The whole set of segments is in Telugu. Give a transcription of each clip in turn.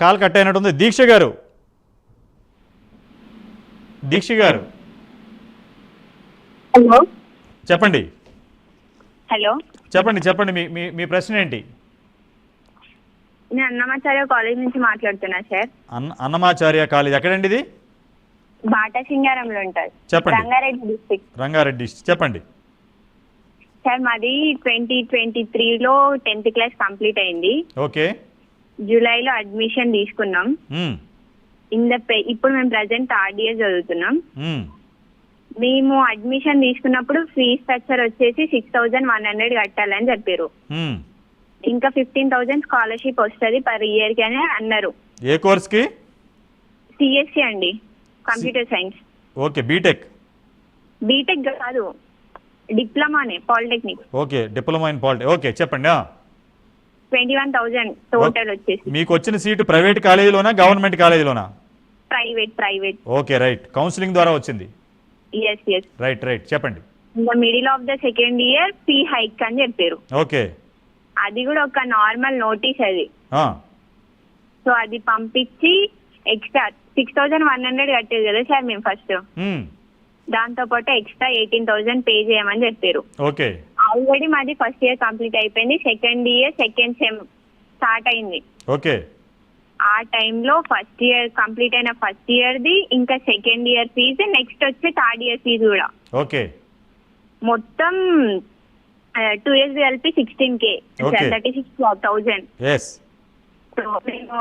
కాల్ కట్ అయినట్టుంది. దీక్ష గారు హలో చెప్పండి. హలో చెప్పండి మీ మీ ప్రశ్న ఏంటి? నేను అన్నమాచార్య కాలేజ్ నుంచి మాట్లాడుతున్నా సార్. అన్నమాచార్య కాలేజ్ ఎక్కడండి ఇది? బాటా సింగారంలో ఉంటుంది. చెప్పండి. రంగారెడ్డి డిస్ట్రిక్ట్. రంగారెడ్డి చెప్పండి సార్ మాది 2023లో 10th క్లాస్ కంప్లీట్ అయింది. ఓకే. జూలైలో అడ్మిషన్ తీసుకున్నాం. ఇప్పుడు మేము ప్రజెంట్ థర్డ్ ఇయర్ చదువుతున్నాం. మేము అడ్మిషన్ తీసుకున్నప్పుడు ఫీ స్ట్రక్చర్ వచ్చేసి 6100 కట్టాలని చెప్పారు. ఇంకా 15,000 స్కాలర్షిప్ వస్తుంది పర్ ఇయర్ కి అని అన్నారు. ఏ కోర్స్ కి? సిఎస్సి అండి, కంప్యూటర్ సైన్స్. ఓకే. బీటెక్ కాదు, డిప్లొమానే, polytechnic. Okay, diploma in polytechnic. Okay, చెప్పండి. 21,000 టోటల్ వచ్చేసి. మీకు వచ్చిన సీటు ప్రైవేట్ కాలేజీలోనా గవర్నమెంట్ కాలేజీలోనా? ప్రైవేట్. Okay, right. కౌన్సిలింగ్ ద్వారా వచ్చింది. ఎస్. రైట్ చెప్పండి. ఇంకా middle of the second year fee hike అని చెప్పారు. ఓకే. అది కూడా ఒక నార్మల్ నోటీస్ అది. సో అది పంపించి ఎక్స్ట్రా 6100 కట్టేది కదా సార్ మేము ఫస్ట్. దాంతో పాటు ఎక్స్ట్రా 18,000 పే చేయమని చెప్పారు. ఓకే. ఆల్రెడీ మాది ఫస్ట్ ఇయర్ కంప్లీట్ అయిపోయింది. Second year second sem start అయింది. ఓకే. ఆ టైంలో ఫస్ట్ ఇయర్ కంప్లీట్ అయిన ఫస్ట్ ఇయర్ ది ఇంకా సెకండ్ ఇయర్ ఫీజు, నెక్స్ట్ వచ్చే థర్డ్ ఇయర్ ఫీజు కూడా. ఓకే. మొత్తం 2 years కలిపి 16K, 36,000. సో మేము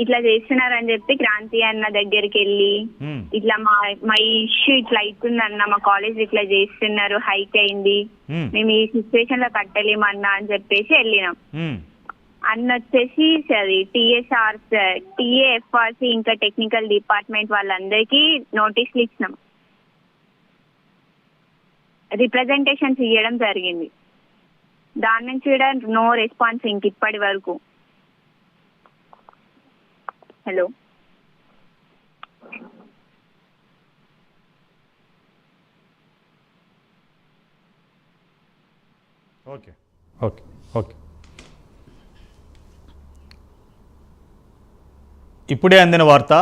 ఇట్లా చేస్తున్నారని చెప్పి క్రాంతి అన్న దగ్గరికి వెళ్ళి ఇట్లా మా ఇష్యూ ఇట్లా అవుతుందన్న, మా కాలేజ్ ఇట్లా చేస్తున్నారు, హైక్ అయింది, మేము ఈ సిచ్యువేషన్ లో కట్టలేమన్నా అని చెప్పేసి వెళ్ళినాం. అన్న వచ్చేసి అది టీఏఎఫ్ఆర్సి ఇంకా టెక్నికల్ డిపార్ట్మెంట్ వాళ్ళందరికీ నోటీసులు ఇచ్చినాం, రిప్రజెంటేషన్స్ ఇవ్వడం జరిగింది. దాని నుంచి కూడా నో రెస్పాన్స్ ఇంక ఇప్పటి వరకు. హలో. ఓకే. ఇప్పుడే అందిన వార్త.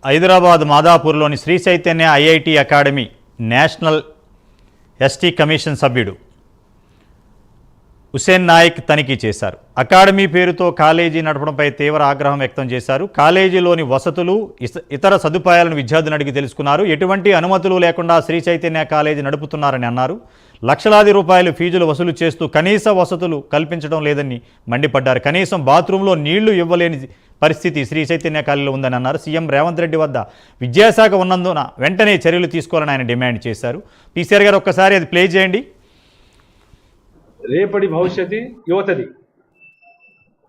హైదరాబాద్ మాదాపూర్లోని Sri Chaitanya IIT academy national ST commission సభ్యుడు హుసేన్ నాయక్ తనిఖీ చేశారు. అకాడమీ పేరుతో కాలేజీ నడపడంపై తీవ్ర ఆగ్రహం వ్యక్తం చేశారు. కాలేజీలోని వసతులు, ఇతర సదుపాయాలను విద్యార్థులను అడిగి తెలుసుకున్నారు. ఎటువంటి అనుమతులు లేకుండా శ్రీ చైతన్య కాలేజీ నడుపుతున్నారని అన్నారు. లక్షలాది రూపాయలు ఫీజులు వసూలు చేస్తూ కనీస వసతులు కల్పించడం లేదని మండిపడ్డారు. కనీసం బాత్రూంలో నీళ్లు ఇవ్వలేని పరిస్థితి శ్రీ చైతన్య కాలేజీలో ఉందని అన్నారు. సీఎం రేవంత్ రెడ్డి వద్ద విద్యాశాఖ ఉన్నందున వెంటనే చర్యలు తీసుకోవాలని ఆయన డిమాండ్ చేశారు. పీసీఆర్ గారు ఒక్కసారి అది ప్లే చేయండి. రేపటి భవిష్యత్తు యువతది.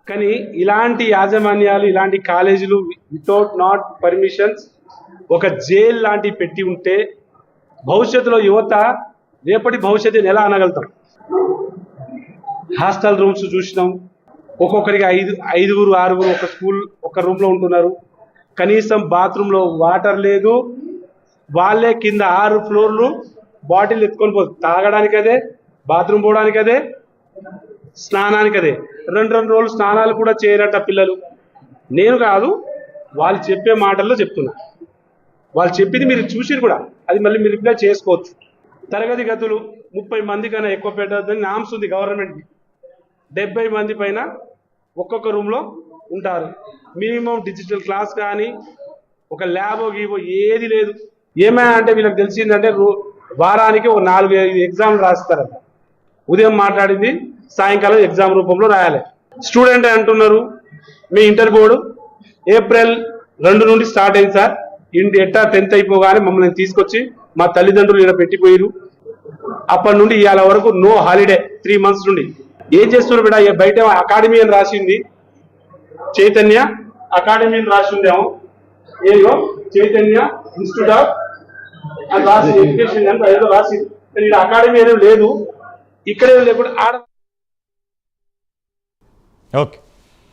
కానీ ఇలాంటి యాజమాన్యాలు, ఇలాంటి కాలేజీలు వితౌట్ నాట్ పర్మిషన్స్ ఒక జైల్ లాంటి పెట్టి ఉంటే భవిష్యత్తులో యువత రేపటి భవిష్యత్తుని ఎలా అనగలుగుతాం? హాస్టల్ రూమ్స్ చూసినాం, ఒక్కొక్కరికి 5-6 ఒక స్కూల్ ఒక రూమ్లో ఉంటున్నారు. కనీసం బాత్రూంలో వాటర్ లేదు. వాళ్ళే కింద 6 ఫ్లోర్లు బాటిల్ ఎత్తుకొని పోదు, తాగడానికి అదే, బాత్రూమ్ పోవడానికి అదే, స్నానానికి అదే. 2 రోజులు స్నానాలు కూడా చేయరట పిల్లలు. నేను కాదు, వాళ్ళు చెప్పే మాటల్లో చెప్తున్నా. వాళ్ళు చెప్పింది మీరు చూసిరు కూడా, అది మళ్ళీ మీరు రిప్లై చేసుకోవచ్చు. తరగతి గదులు 30 మంది కన్నా ఎక్కువ పెట్టద్దని నామ్స్ ఉంది గవర్నమెంట్కి. 70 మంది పైన ఒక్కొక్క రూమ్లో ఉంటారు. మినిమం డిజిటల్ క్లాస్ కానీ ఒక ల్యాబో గీవో ఏది లేదు. ఏమైనా అంటే వీళ్ళకి తెలిసిందంటే వారానికి ఒక 4-5 ఎగ్జామ్లు రాస్తారంట. ఉదయం మాట్లాడింది సాయంకాలం ఎగ్జామ్ రూపంలో రాయాలి. స్టూడెంట్ అంటున్నారు మీ ఇంటర్ బోర్డు ఏప్రిల్ 2 నుండి స్టార్ట్ అయింది సార్. ఎట్టా 10th అయిపోగానే మమ్మల్ని తీసుకొచ్చి మా తల్లిదండ్రులు ఇక్కడ పెట్టిపోయారు. అప్పటి నుండి ఇవాళ వరకు నో హాలిడే 3 months నుండి. ఏం చేస్తున్నారు బిడ్డ? బయట అకాడమీ అని రాసింది, చైతన్య అకాడమీ అని రాసిందేమో, ఏదో చైతన్య ఇన్స్టిట్యూట్ ఆఫ్ అని రాసి ఎడ్యుకేషన్ అని ఏదో రాసింది. కానీ ఇక్కడ అకాడమీ అనేది లేదు, ఇక్కడే లేకుండా ఆడ. ఓకే.